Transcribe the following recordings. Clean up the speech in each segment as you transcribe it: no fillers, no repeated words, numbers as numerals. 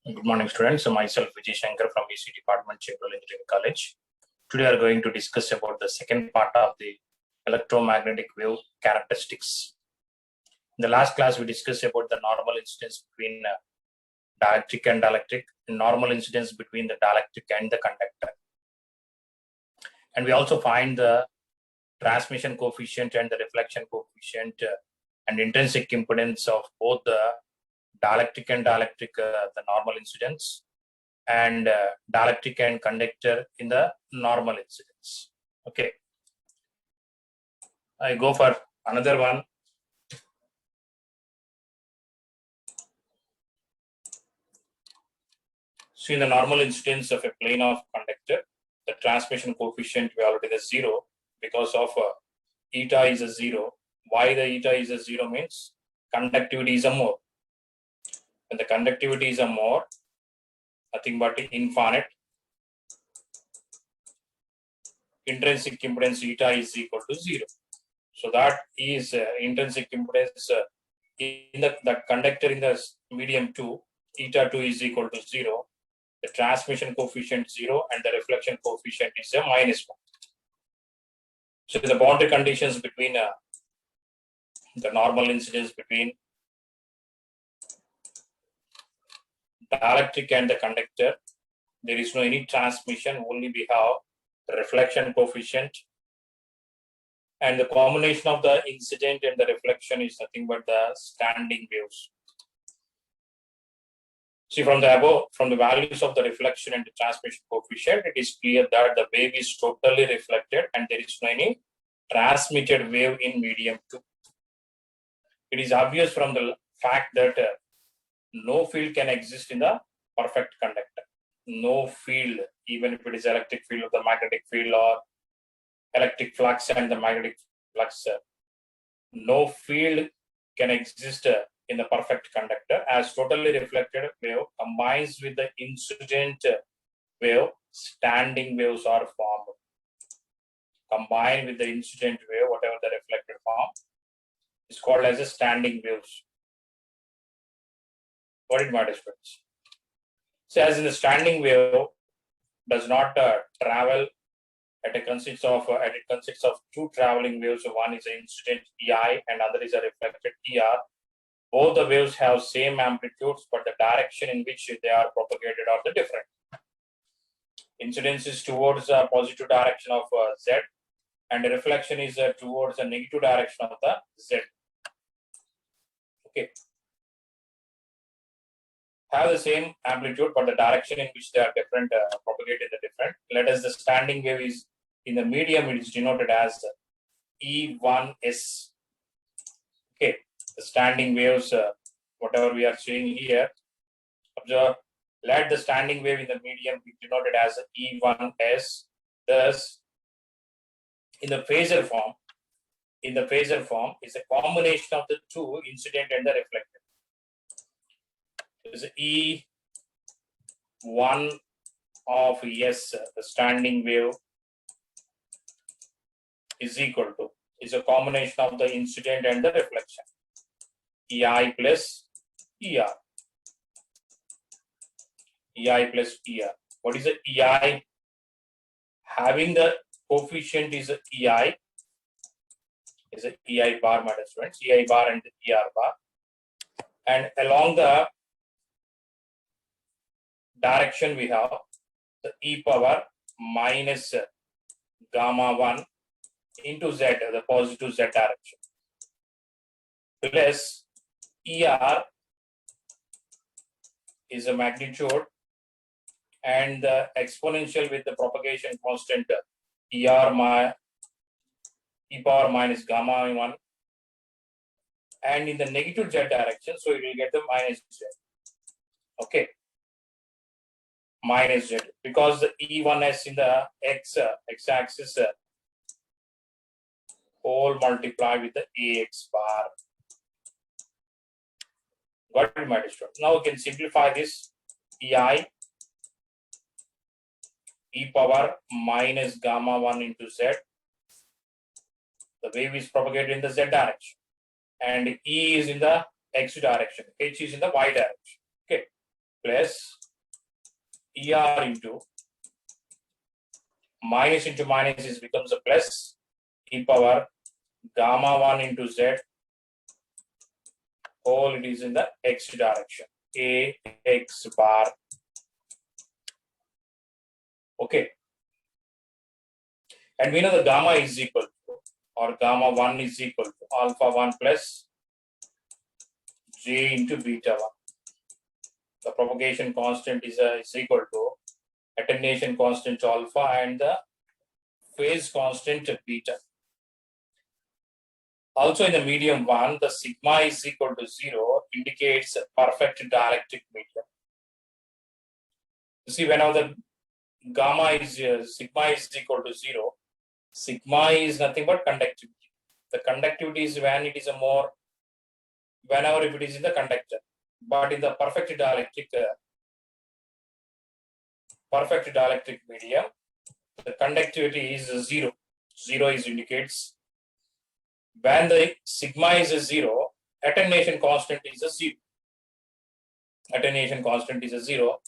Good morning, students. So myself, Vijay Shankar from EC Department, Chevrolet Engineering College. Today, we are going to discuss about the second part of the electromagnetic wave characteristics. In the last class, we discussed about the normal incidence between dielectric and dielectric, and normal incidence between the dielectric and the conductor. And we also find the transmission coefficient and the reflection coefficient and intrinsic impedance of both the dielectric and dielectric, the normal incidence, and dielectric and conductor in the normal incidence. Okay. I go for another one. So in the normal incidence of a plane of conductor, the transmission coefficient we already is 0 because of eta is a 0. Why the eta is a 0 means conductivity is a more. When the conductivity is a more, nothing but infinite, intrinsic impedance eta is equal to 0. So that is intrinsic impedance in the conductor in the medium 2, eta 2 is equal to 0. The transmission coefficient 0 and the reflection coefficient is a -1. So the boundary conditions between the normal incidence between dielectric and the conductor, there is no any transmission, only we have the reflection coefficient, and the combination of the incident and the reflection is nothing but the standing waves. See, from the above, from the values of the reflection and the transmission coefficient, it is clear that the wave is totally reflected and there is no any transmitted wave in medium 2. It is obvious from the fact that no field can exist in the perfect conductor. No field, even if it is electric field or the magnetic field or electric flux and the magnetic flux, no field can exist in the perfect conductor, as totally reflected wave combines with the incident wave, standing waves are formed. Combined with the incident wave, whatever the reflected form, is called as a standing waves. What it matters, friends. So as in the standing wave does not travel, it consists of two traveling waves. So one is an incident EI and other is a reflected ER. Both the waves have same amplitudes, but the direction in which they are propagated are the different. Incidence is towards a positive direction of Z, and the reflection is towards a negative direction of the Z. Okay. Have the same amplitude, but the direction in which they are different, propagated the different. Let us the standing wave is in the medium, it is denoted as E1S. Okay, the standing waves, whatever we are seeing here, observe, let the standing wave in the medium be denoted as E1S. Thus, in the phasor form, is a combination of the two, incident and the reflected. Is E1 of S, the standing wave, is equal to, is a combination of the incident and the reflection. EI plus ER. EI plus ER. What is the EI? Having the coefficient is a EI, is a EI bar, my dear students, EI bar and the ER bar. And along the direction we have the e power minus gamma 1 into Z, the positive Z direction, plus ER is a magnitude and the exponential with the propagation constant ER e power minus gamma 1, and in the negative Z direction, so it will get the minus Z. Okay. Minus Z, because the E1S in the x-axis whole multiplied with the AX bar. Got it, my students? Now we can simplify this. EI e power minus gamma 1 into Z. The wave is propagated in the Z direction, and E is in the X direction, H is in the Y direction. Okay. plus ER into minus into minus is becomes a plus e power gamma 1 into Z whole it is in the x direction a x bar. Okay, and we know the gamma is equal to, or gamma 1 is equal to alpha 1 plus J into beta 1. The propagation constant is equal to attenuation constant alpha and the phase constant beta. Also in the medium 1, the sigma is equal to 0 indicates a perfect dielectric medium. You see, whenever the gamma is sigma is equal to 0, sigma is nothing but conductivity. The conductivity is when it is a more, whenever if it is in the conductor. But in the perfect dielectric medium, the conductivity is 0. 0 is indicates when the sigma is a 0, attenuation constant is a 0. Attenuation constant is a 0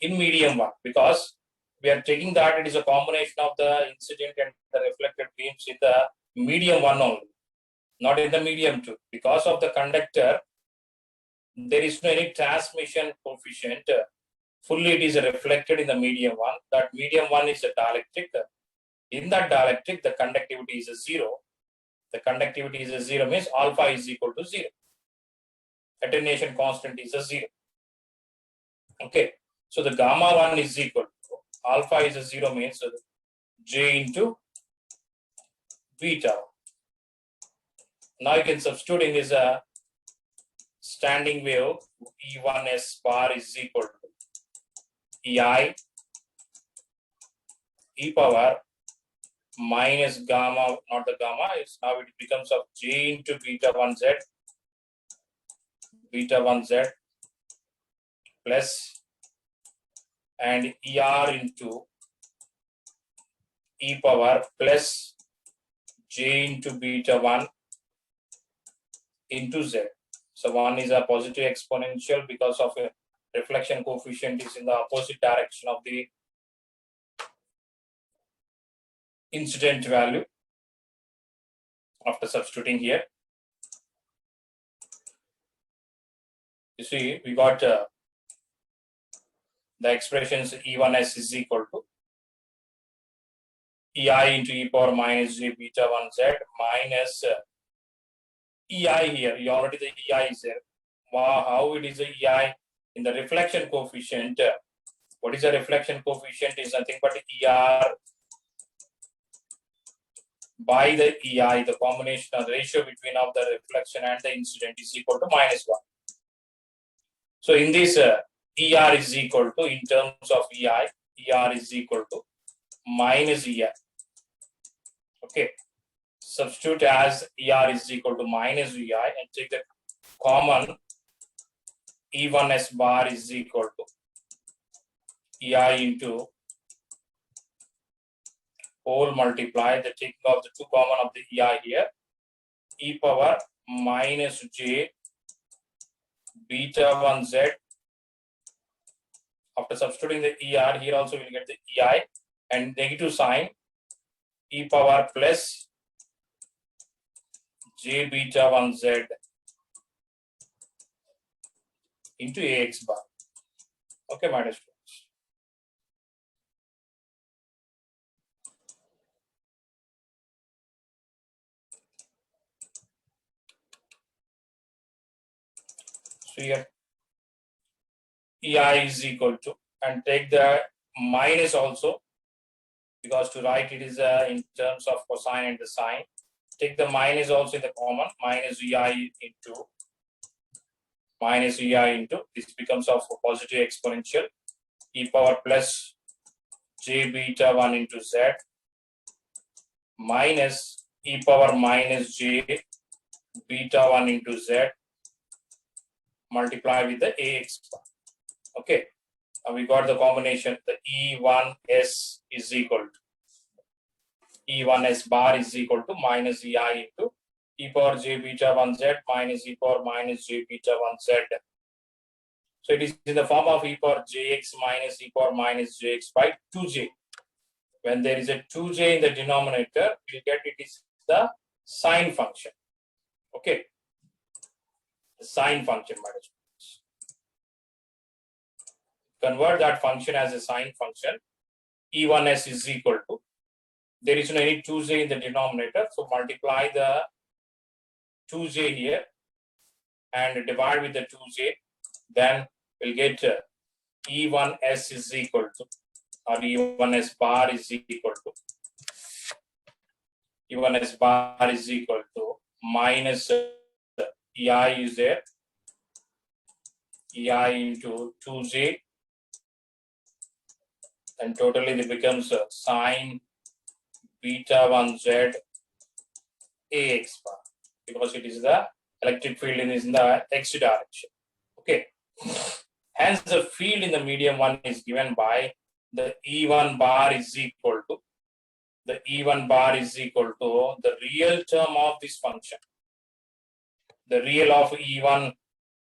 in medium 1 because we are taking that it is a combination of the incident and the reflected beams in the medium 1 only, not in the medium 2. Because of the conductor, there is no any transmission coefficient. Fully it is reflected in the medium 1. That medium 1 is a dielectric. In that dielectric, the conductivity is a 0. The conductivity is a 0 means alpha is equal to 0. Attenuation constant is a 0. Okay, so the gamma 1 is equal to alpha is a 0 means J into beta. Now you can substitute in this standing wave E1S bar is equal to EI e power minus gamma, not the gamma, is now it becomes of J into beta 1Z plus and ER into e power plus J into beta 1 into Z. So 1 is a positive exponential because of a reflection coefficient is in the opposite direction of the incident value. After substituting here, you see we got the expressions E1S is equal to EI into e power minus J beta 1Z minus EI here. You already the EI is there. Wow, how it is a EI in the reflection coefficient? What is the reflection coefficient? Is nothing but ER by the EI. The combination of the ratio between of the reflection and the incident is equal to -1. So in this ER is equal to, in terms of EI, ER is equal to minus EI. Okay, substitute as ER is equal to minus EI and take the common E1S bar is equal to EI into whole multiply the taking of the 2 common of the EI here, e power minus J beta 1Z. After substituting the ER here also we will get the EI and negative sign e power plus J beta 1Z into AX bar. Okay, my dear students. So here EI is equal to, and take the minus also because to write it is in terms of cosine and the sine. Take the minus also in the common, minus EI into this becomes of positive exponential e power plus J beta 1 into Z minus e power minus J beta 1 into Z multiply with the AX bar. Okay, we got the combination. The E1S is equal to E1S bar is equal to minus EI into e power J beta 1Z minus e power minus J beta 1Z So it is in the form of e power jx minus e power minus jx by 2j. When there is a 2j in the denominator, we'll get it is the sine function. Okay. The sine function, minus. Convert that function as a sine function. E1s is equal to, there is no any 2j in the denominator, so multiply the 2j here and divide with the 2j, then we'll get E1s is equal to, or E1s bar is equal to, E1s bar is equal to minus EI is there, EI into 2j, and totally it becomes sine beta 1z AX bar, because it is the electric field is in the x direction. Okay. Hence, the field in the medium 1 is given by the E1 bar is equal to, the E1 bar is equal to the real term of this function. The real of E1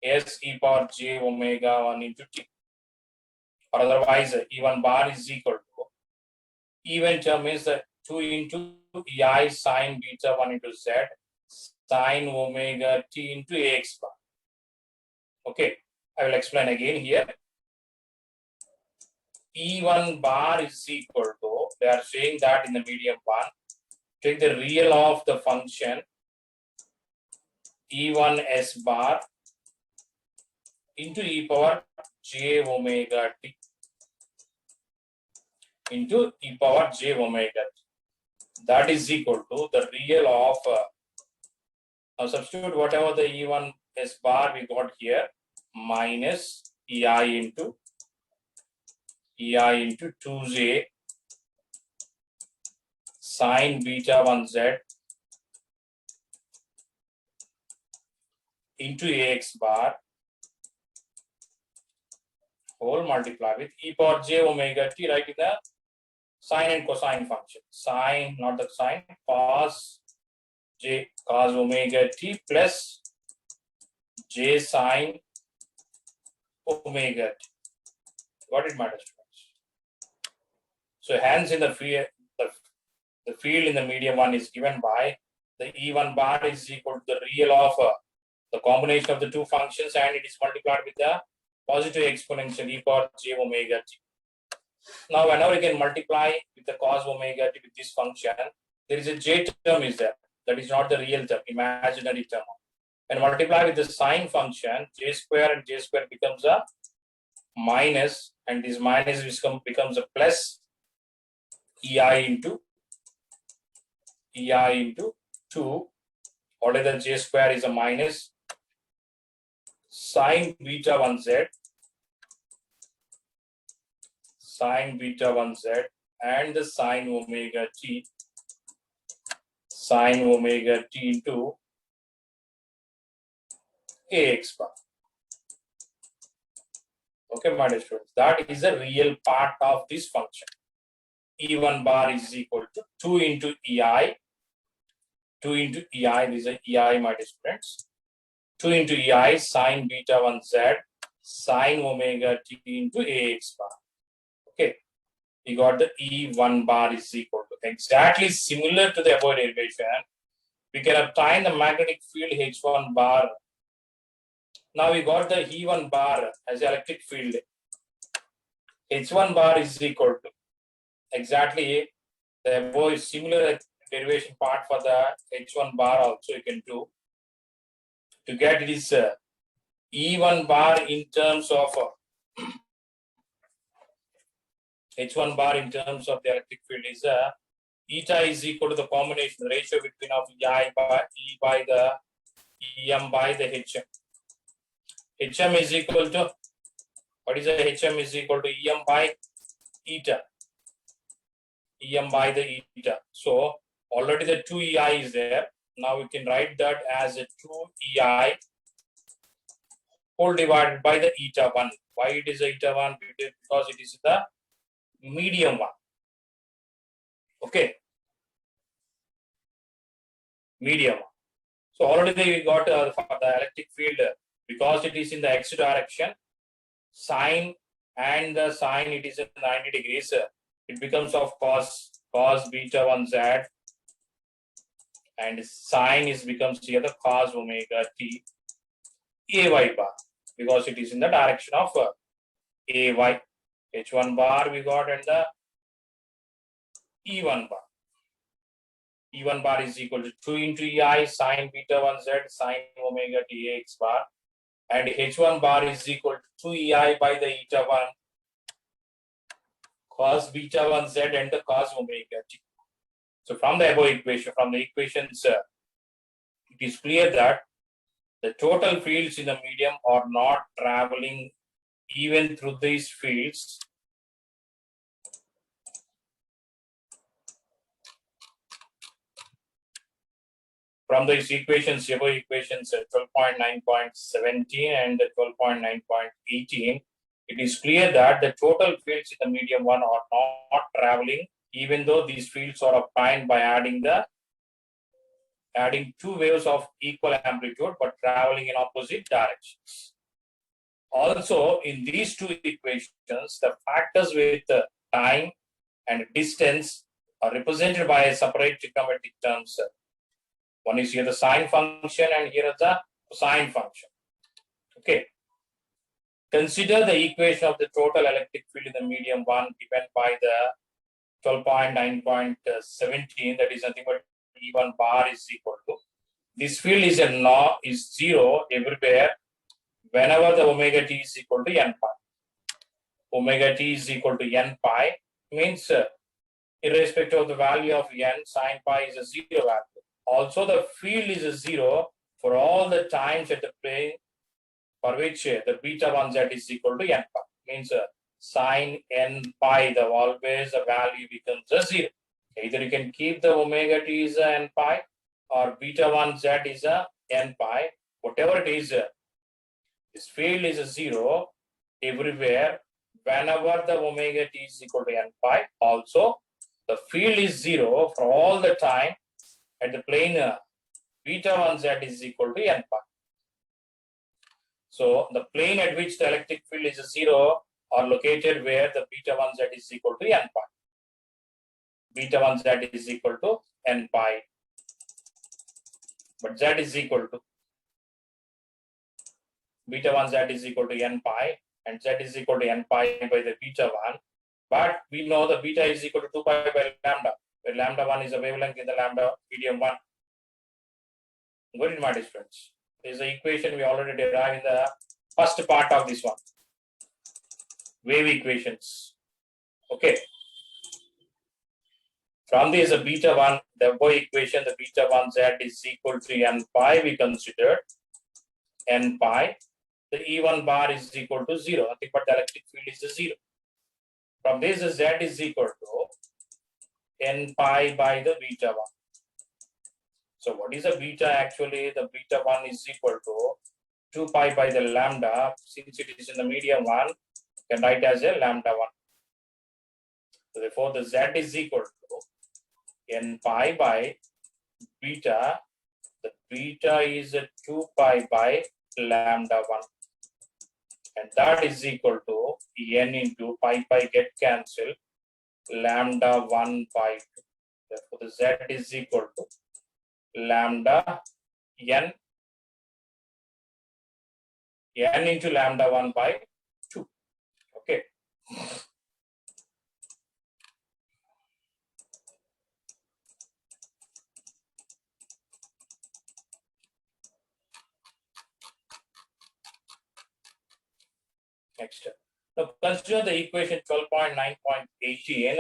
is e power j omega 1 into t. Or otherwise, E1 bar is equal to, even term is the 2 into EI sine beta 1 into z sine omega t into AX bar. Okay, I will explain again here. E1 bar is equal to, they are saying that in the medium 1, take the real of the function E1s bar into e power j omega t into e power j omega t. That is equal to the real of, now substitute whatever the E1s bar we got here, minus EI into 2j sine beta 1z into AX bar whole multiply with e power j omega t, right, in the sine and cosine function. Sine, not the sine, cos omega t plus j sine omega t. Got it, my students? So hence in the field, the field in the medium 1 is given by the E1 bar is equal to the real of the combination of the two functions, and it is multiplied with the positive exponential e power j omega t. Now, whenever you can multiply with the cos omega t with this function, there is a j term is there. That is not the real term, imaginary term. And multiply with the sine function, j square and j square becomes a minus, and this minus becomes a plus EI into 2. Altogether j square is a minus sine beta 1z and the sine omega t into AX bar. Okay, my dear students, that is the real part of this function. E1 bar is equal to 2 into EI, this is a EI, my dear students, 2 into EI sine beta 1z sine omega t into AX bar. Okay, we got the E1 bar is equal to, exactly similar to the above derivation, we can obtain the magnetic field H1 bar. Now we got the E1 bar as electric field. H1 bar is equal to, exactly the above is similar derivation part for the H1 bar also you can do. To get this E1 bar in terms of H1 bar in terms of the electric field is eta is equal to the combination, the ratio between of EI by E by the EM by the HM. HM is equal to, what is the HM is equal to EM by eta. EM by the eta. So already the 2EI is there. Now we can write that as a 2EI whole divided by the eta 1. Why it is eta 1? Because it is the medium 1. Okay. Medium 1. So already we got for the electric field, because it is in the x direction, sine and the sine, it is 90 degrees. It becomes of cos beta 1 z, and sine is becomes here the cos omega t ay bar, because it is in the direction of ay. H1 bar we got, and the E1 bar. E1 bar is equal to 2 into EI sine beta 1 z sine omega t x bar, and H1 bar is equal to 2 EI by the eta 1 cos beta 1 z and the cos omega t. So from the above equation, from the equations, it is clear that the total fields in the medium are not traveling even through these fields. From these equations, above equations 12.9.17 and 12.9.18, it is clear that the total fields in the medium one are not traveling, even though these fields are obtained by adding two waves of equal amplitude but traveling in opposite directions. Also, in these two equations, the factors with time and distance are represented by a separate trigonometric terms. One is here the sine function, and here is the cosine function. Okay. Consider the equation of the total electric field in the medium one given by the 12.9.17, that is nothing but E1 bar is equal to. This field is zero everywhere whenever the omega t is equal to n pi. Omega t is equal to n pi means irrespective of the value of n, sine pi is a zero value. Also, the field is a zero for all the times at the plane for which the beta 1 z is equal to n pi. Means sine n pi, the always the value becomes a zero. Either you can keep the omega t is a n pi or beta 1 z is a n pi. Whatever it is, this field is a zero everywhere whenever the omega t is equal to n pi. Also, the field is zero for all the time at the plane beta 1 z is equal to n pi. So, the plane at which the electric field is zero are located where the beta 1 z is equal to n pi. Beta 1 z is equal to n pi. But z is equal to beta 1 z is equal to n pi, and z is equal to n pi by the beta 1. But we know the beta is equal to 2 pi by lambda, where lambda 1 is a wavelength in the lambda medium 1. Good, my dear friends. This is the equation we already derived in the first part of this one. Wave equations. Okay. From this beta 1, the above equation, the beta 1 z is equal to n pi, we considered n pi. The E1 bar is equal to 0. Nothing but the electric field is 0. From this, z is equal to n pi by the beta 1. So what is the beta actually? The beta 1 is equal to 2 pi by the lambda. Since it is in the medium 1, you can write as a lambda 1. So therefore, the z is equal to n pi by beta. The beta is 2 pi by lambda 1. And that is equal to n into pi get cancelled, lambda 1 by 2. Therefore, the z is equal to lambda n into lambda 1 by 2. Okay. Next. Now consider the equation 12.9.18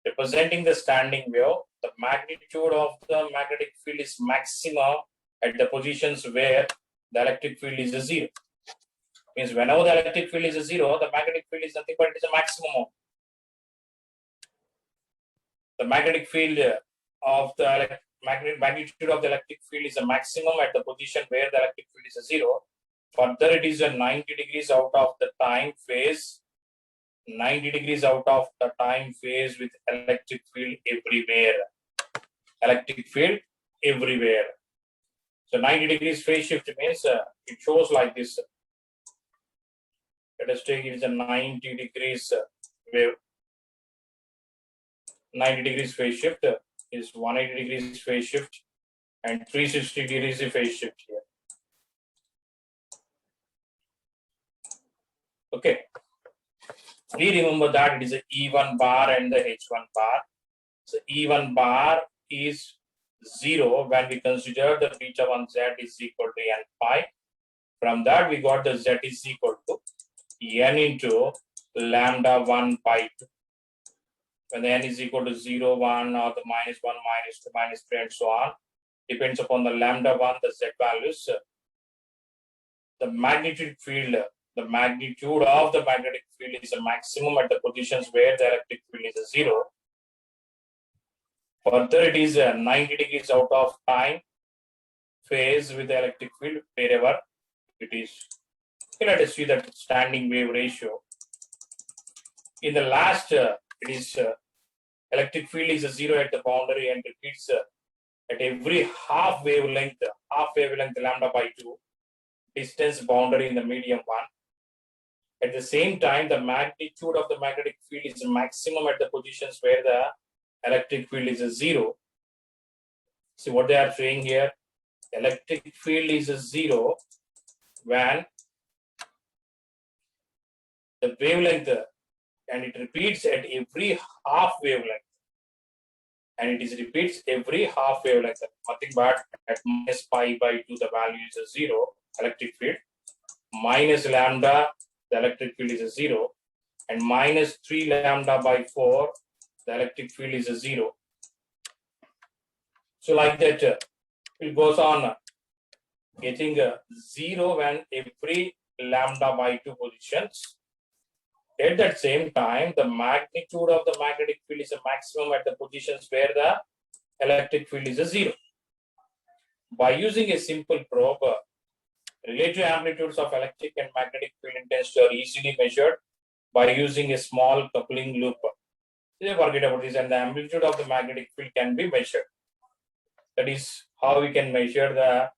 representing the standing wave. The magnitude of the magnetic field is maximum at the positions where the electric field is 0. Means whenever the electric field is 0, the magnetic field is nothing but it is a maximum. The magnetic field of the magnitude of the electric field is a maximum at the position where the electric field is 0. Further, it is a 90 degrees out of the time phase. 90 degrees out of the time phase with electric field everywhere. Electric field everywhere. So 90 degrees phase shift means it shows like this. Let us take it is a 90 degrees wave. 90 degrees phase shift is 180 degrees phase shift and 360 degrees phase shift here. Okay. We remember that it is a E1 bar and the H1 bar. So E1 bar is 0 when we consider the beta 1 Z is equal to N pi. From that we got the Z is equal to N into lambda 1 by 2. When the N is equal to 0, 1 or the minus 1, minus 2, minus 3 and so on, depends upon the lambda 1, the Z values. The magnetic field, the magnitude of the magnetic field is a maximum at the positions where the electric field is a 0. Further, it is 90 degrees out of time phase with the electric field wherever it is. Okay, let us see that standing wave ratio. In the last, it is electric field is a 0 at the boundary and repeats at every half wavelength lambda by 2 distance boundary in the medium 1. At the same time, the magnitude of the magnetic field is maximum at the positions where the electric field is a 0. See what they are saying here. Electric field is a 0 when the wavelength and it repeats at every half wavelength. And it is repeats every half wavelength. Nothing but at minus pi by 2 the value is a 0 electric field. Minus lambda the electric field is a 0. And minus 3 lambda by 4 the electric field is a 0. So like that it goes on getting a 0 when every lambda by 2 positions. At that same time, the magnitude of the magnetic field is a maximum at the positions where the electric field is a 0. By using a simple probe, relative amplitudes of electric and magnetic field intensity are easily measured by using a small coupling loop. Forget about this, and the amplitude of the magnetic field can be measured. That is how we can measure the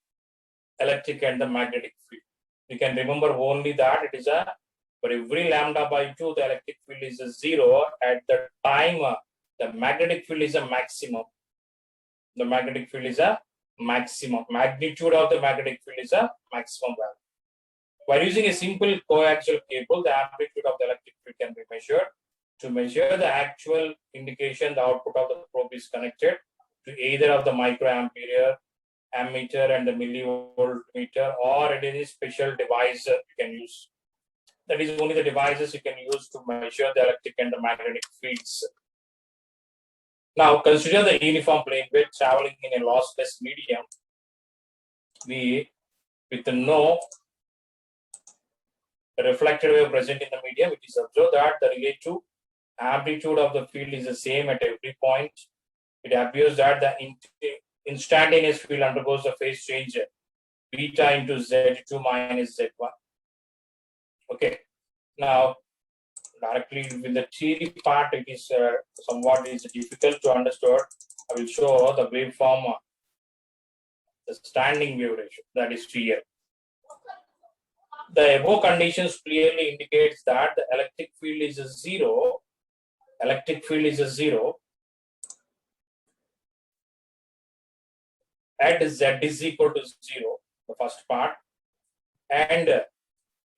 electric and the magnetic field. We can remember only that it is a for every lambda by 2, the electric field is a 0. At the time, the magnetic field is a maximum. The magnetic field is a maximum. Magnitude of the magnetic field is a maximum value. By using a simple coaxial cable, the amplitude of the electric field can be measured. To measure the actual indication, the output of the probe is connected to either of the microampere, ammeter, and the millivoltmeter, or any special device you can use. That is only the devices you can use to measure the electric and the magnetic fields. Now, consider the uniform plane wave traveling in a lossless medium. We, with no reflected wave present in the medium, it is observed that the relative amplitude of the field is the same at every point. It appears that the instantaneous field undergoes a phase change beta into Z2 minus Z1. Okay, now directly with the theory part, it is somewhat difficult to understand. I will show the waveform, the standing wave ratio, that is here. The above conditions clearly indicates that the electric field is a 0. Electric field is a 0 at Z is equal to 0, the first part, and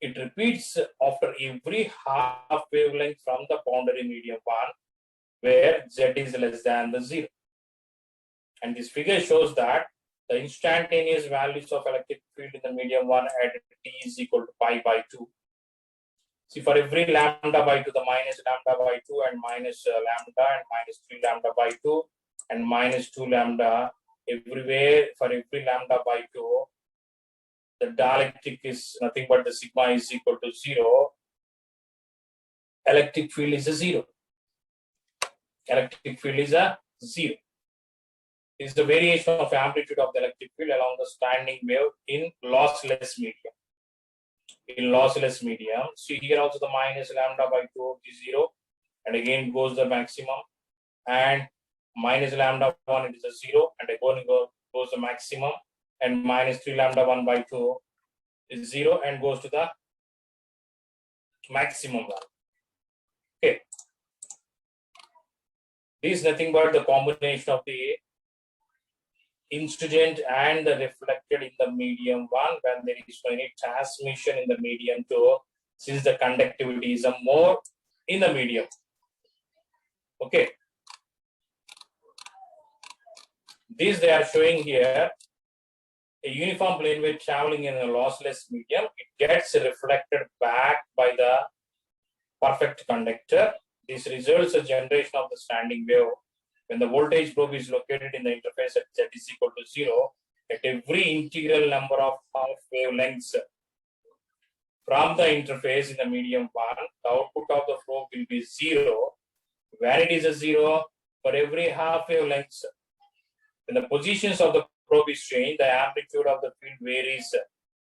it repeats after every half wavelength from the boundary medium 1, where Z is less than the 0. And this figure shows that the instantaneous values of electric field in the medium 1 at T is equal to pi by 2. See, for every lambda by 2, the minus lambda by 2 and minus lambda and minus 3 lambda by 2 and minus 2 lambda, everywhere for every lambda by 2, the dielectric is nothing but the sigma is equal to 0. Electric field is a 0. Electric field is a 0. This is the variation of amplitude of the electric field along the standing wave in lossless medium. In lossless medium, see here also the minus lambda by 2 is 0, and again goes the maximum, and minus lambda 1 it is a 0, and again goes the maximum, and minus 3 lambda 1 by 2 is 0 and goes to the maximum value. Okay. This is nothing but the combination of the incident and the reflected in the medium one when there is any transmission in the medium two, since the conductivity is more in the medium. Okay. This they are showing here a uniform plane wave traveling in a lossless medium. It gets reflected back by the perfect conductor. This results a generation of the standing wave. When the voltage probe is located in the interface at Z is equal to 0, at every integral number of half wavelengths from the interface in the medium one, the output of the probe will be 0. When it is a 0, for every half wavelength, when the positions of the probe is changed, the amplitude of the field varies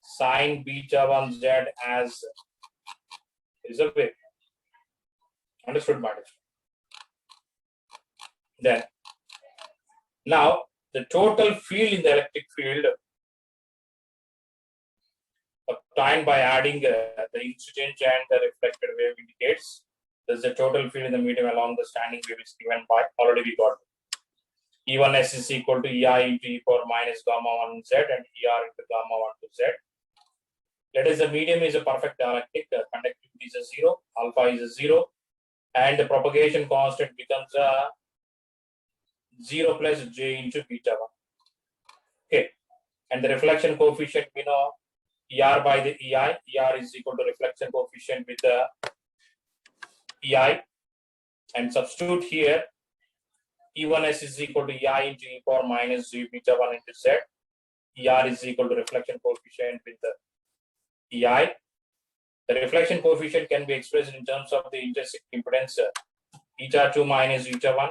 sine beta 1 Z as is a wave. Understood, madam? Then, now the total field in the electric field obtained by adding the incident and the reflected wave indicates there's the total field in the medium along the standing wave is given by, already we got E1S is equal to EI into e power minus gamma 1 Z and ER into gamma 1 to Z. Let us the medium is a perfect dielectric, the conductivity is a 0, alpha is a 0, and the propagation constant becomes a 0 plus J into beta 1. Okay, and the reflection coefficient we know ER by the EI. ER is equal to reflection coefficient with the EI, and substitute here E1S is equal to EI into e power minus J beta 1 into Z. ER is equal to reflection coefficient with the EI. The reflection coefficient can be expressed in terms of the intersect impedance eta 2 minus eta 1.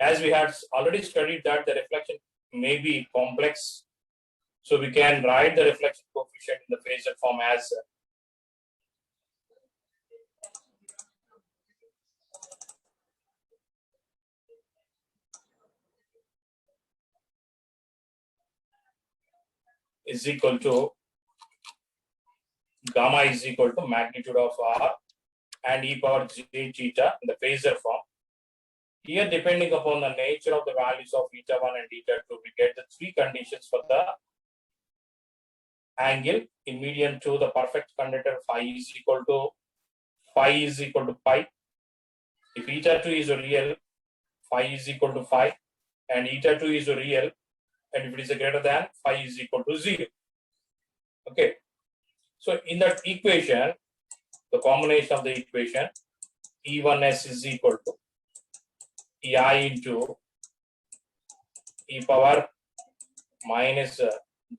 As we had already studied that the reflection may be complex, so we can write the reflection coefficient in the phasor form as is equal to gamma is equal to magnitude of R and e power j theta in the phasor form. Here, depending upon the nature of the values of eta 1 and eta 2, we get the three conditions for the angle in medium 2. The perfect conductor phi is equal to pi. If eta 2 is real, phi is equal to phi, and eta 2 is real, and if it is greater than, phi is equal to 0. Okay. So in that equation, the combination of the equation, E1S is equal to EI into e power minus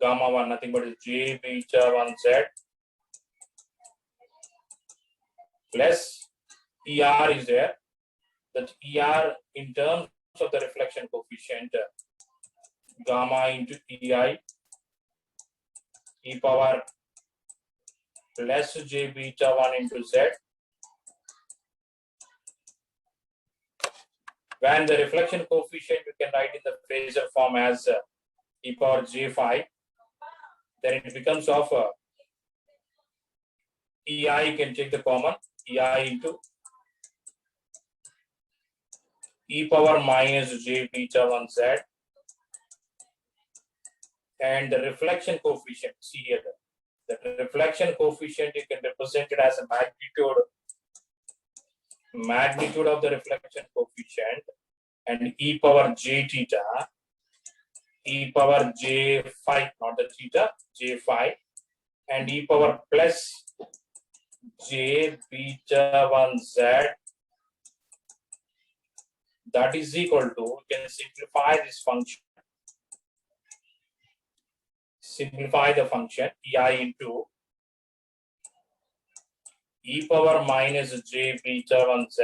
gamma 1, nothing but J beta 1 Z plus ER is there. That ER in terms of the reflection coefficient, gamma into EI e power plus J beta 1 into Z. When the reflection coefficient you can write in the phasor form as e power j phi, then it becomes of EI, you can take the common, EI into e power minus J beta 1 Z, and the reflection coefficient, see here, the reflection coefficient you can represent it as a magnitude of the reflection coefficient, and e power j theta, e power j phi, not the theta, j phi, and e power plus j beta 1 Z, that is equal to, you can simplify this function, simplify the function EI into e power minus j beta 1 Z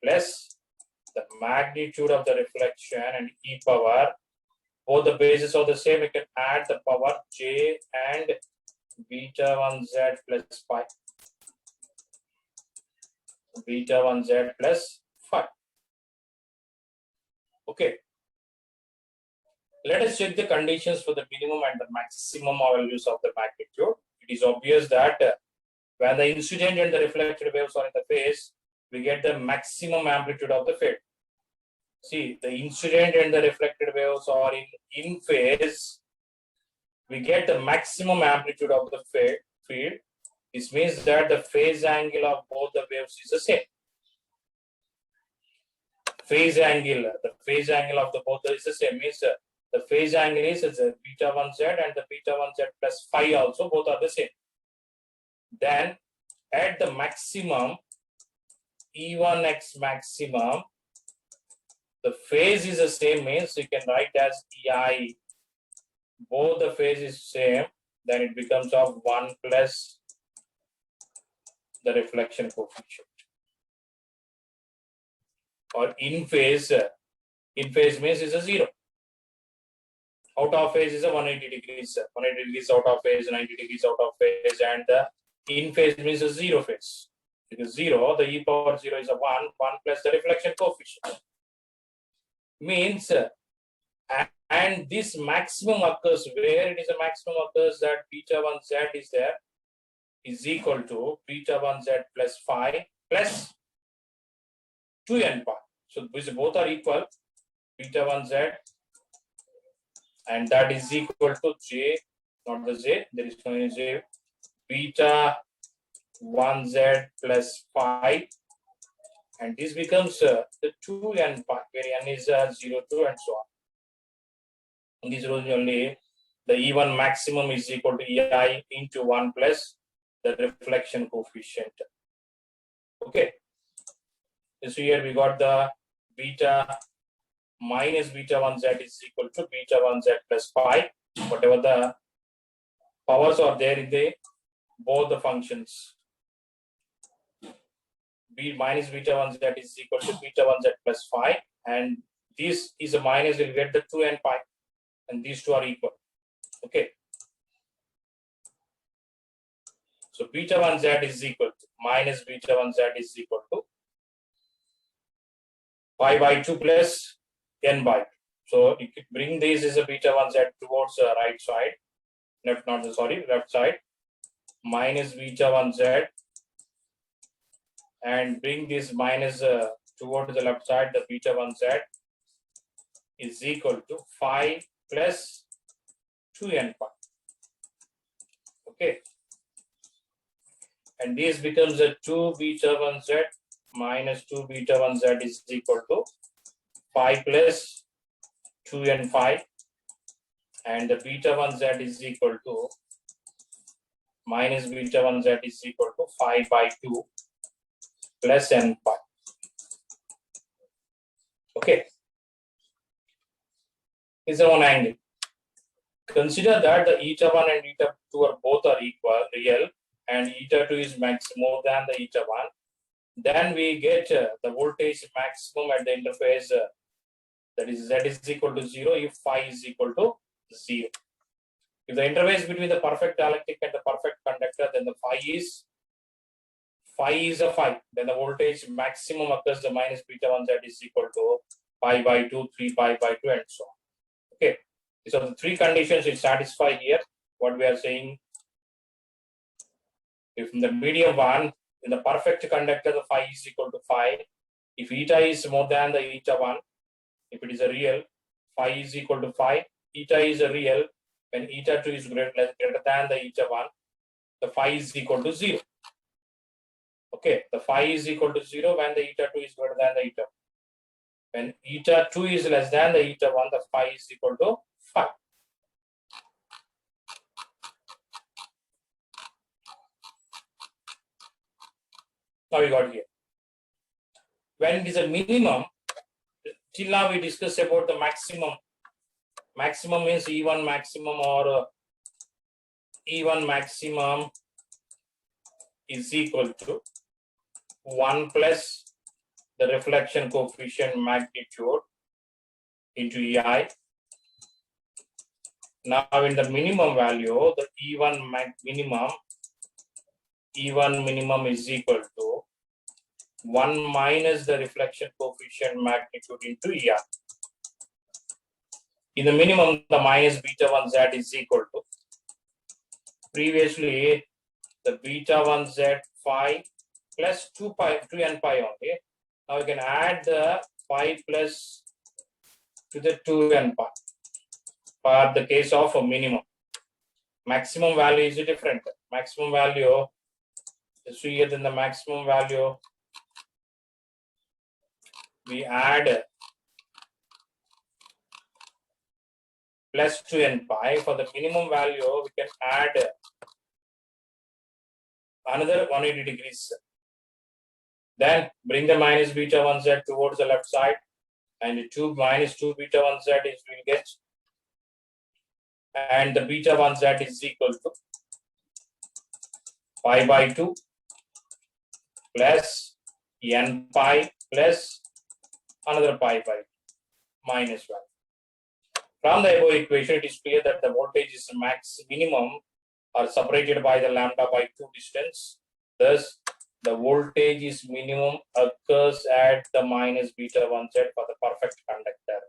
plus the magnitude of the reflection and e power, both the bases are the same, you can add the power j and beta 1 Z plus phi. Beta 1 Z plus phi. Okay. Let us check the conditions for the minimum and the maximum values of the magnitude. It is obvious that when the incident and the reflected waves are in the phase, we get the maximum amplitude of the field. See, the incident and the reflected waves are in phase. We get the maximum amplitude of the field. This means that the phase angle of both the waves is the same. Phase angle, the phase angle of the both is the same. Means the phase angle is beta 1z and the beta 1z plus phi also both are the same. Then at the maximum, E1x maximum, the phase is the same, means you can write as EI. Both the phase is same, then it becomes of 1 plus the reflection coefficient. Or in phase means is a 0. Out of phase is a 180 degrees. 180 degrees out of phase, 90 degrees out of phase, and the in phase means a 0 phase. Because 0, the e power 0 is a 1 plus the reflection coefficient. Means, and this maximum occurs where it is a maximum occurs that beta 1z is there is equal to beta 1z plus phi plus 2n pi. So these both are equal, beta 1z, and that is equal to j, not the j, there is no j, beta 1z plus phi, and this becomes the 2n pi, where n is 0, 2, and so on. In this rule only, the E1 maximum is equal to EI into 1 plus the reflection coefficient. Okay. So here we got the beta minus beta 1z is equal to beta 1z plus phi. Whatever the powers are there in the both the functions. B minus beta 1z is equal to beta 1z plus phi, and this is a minus, will get the 2n pi, and these two are equal. Okay. So beta 1z is equal to minus beta 1z is equal to pi by 2 plus n by 2. So you could bring this as a beta 1z towards the right side, left side, minus beta 1z, and bring this minus towards the left side, the beta 1z is equal to phi plus 2n pi. Okay. And this becomes a 2 beta 1z minus 2 beta 1z is equal to phi plus 2n phi, and the beta 1z is equal to minus beta 1z is equal to phi by 2 plus n pi. Okay. Is one angle. Consider that the eta 1 and eta 2 are both are equal, real, and eta 2 is max more than the eta 1. Then we get the voltage maximum at the interface, that is z is equal to 0 if phi is equal to 0. If the interface between the perfect dielectric and the perfect conductor, then the phi is a phi. Then the voltage maximum occurs the minus beta 1z is equal to pi by 2, 3 pi by 2, and so on. Okay. These are the three conditions which satisfy here. What we are saying, if in the medium one, in the perfect conductor, the phi is equal to phi. If eta is more than the eta 1, if it is a real, phi is equal to phi. Eta is a real. When eta 2 is greater than the eta 1, the phi is equal to 0. Okay, the phi is equal to 0 when the eta 2 is greater than the eta 1. When eta 2 is less than the eta 1, the phi is equal to phi. Now we got here. When it is a minimum, till now we discussed about the maximum. Maximum means E1 maximum, or E1 maximum is equal to 1 plus the reflection coefficient magnitude into EI. Now in the minimum value, the E1 minimum is equal to 1 minus the reflection coefficient magnitude into EI. In the minimum, the minus beta 1 z is equal to previously the beta 1 z phi plus 2 n pi only. Now we can add the phi plus to the 2 n pi for the case of a minimum. Maximum value is different. Maximum value is here than the maximum value. We add plus 2 n pi. For the minimum value, we can add another 180 degrees. Then bring the minus beta 1 z towards the left side, and 2 minus 2 beta 1 z is will get, and the beta 1 z is equal to pi by 2 plus n pi plus another pi by minus 1. From the above equation, it is clear that the voltage is minimum are separated by the lambda by 2 distance. Thus, the voltage is minimum occurs at the minus beta 1 z for the perfect conductor.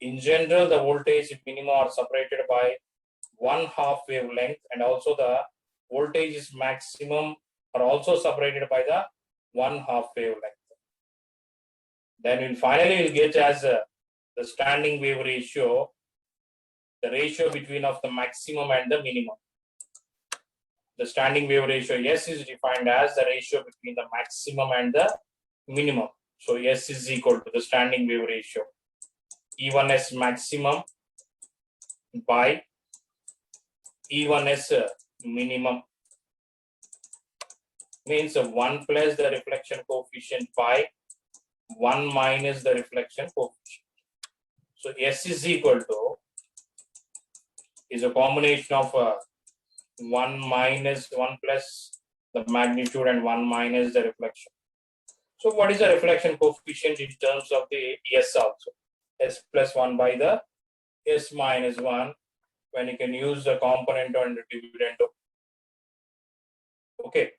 In general, the voltage minimum are separated by 1/2 wavelength, and also the voltage is maximum are also separated by the 1/2 wavelength. Then we'll finally get as the standing wave ratio, the ratio between of the maximum and the minimum. The standing wave ratio S is defined as the ratio between the maximum and the minimum. So S is equal to the standing wave ratio E1S maximum by E1S minimum, means 1 plus the reflection coefficient by 1 minus the reflection coefficient. So S is equal to is a combination of 1 minus 1 plus the magnitude and 1 minus the reflection. So what is the reflection coefficient in terms of the S also? S plus 1 by the S minus 1, when you can use the component and the dividend. Okay.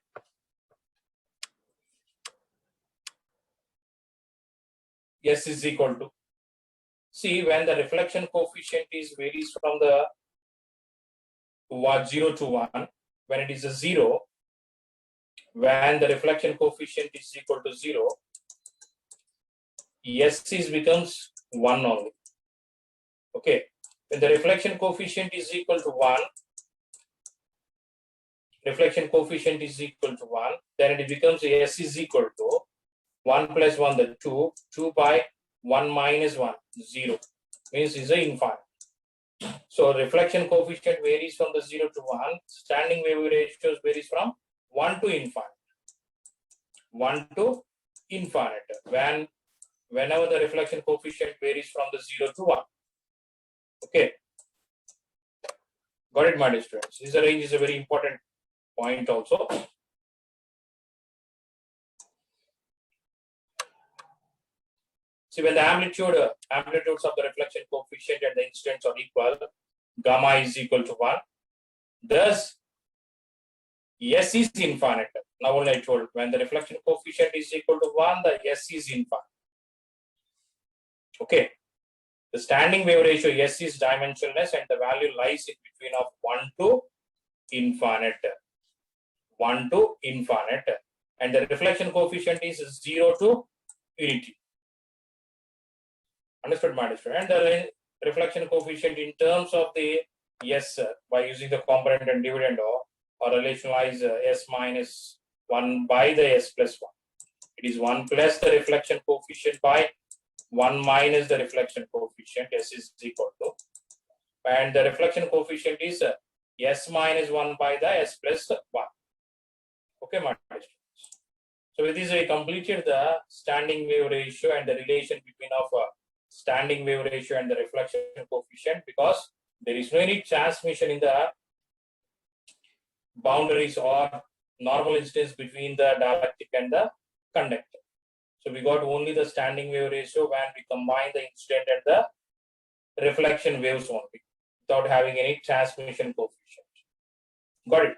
S is equal to, see, when the reflection coefficient is varies from the 0 to 1, when it is a 0, when the reflection coefficient is equal to 0, S is becomes 1 only. Okay, when the reflection coefficient is equal to 1, reflection coefficient is equal to 1, then it becomes S is equal to 1 plus 1, the 2 by 1 minus 1, 0, means is a infinite. So reflection coefficient varies from the 0 to 1, standing wave ratios varies from 1 to infinite. 1 to infinite, whenever the reflection coefficient varies from the 0 to 1. Okay, got it, my dear students? This range is a very important point also. See, when the amplitudes of the reflection coefficient at the instants are equal, gamma is equal to 1. Thus, S is infinite. Now only I told, when the reflection coefficient is equal to 1, the S is infinite. Okay. The standing wave ratio S is dimensionless, and the value lies in between of 1 to infinite. 1 to infinite. And the reflection coefficient is 0 to unity. Understood, my dear? And the reflection coefficient in terms of the S by using the component and dividend or relationalize S minus 1 by the S plus 1. It is 1 plus the reflection coefficient by 1 minus the reflection coefficient. S is equal to, and the reflection coefficient is S minus 1 by the S plus 1. Okay, my dear? So with this we completed the standing wave ratio and the relation between of standing wave ratio and the reflection coefficient, because there is no any transmission in the boundaries or normal instance between the dielectric and the conductor. So we got only the standing wave ratio when we combine the incident and the reflection waves only, without having any transmission coefficient. Got it?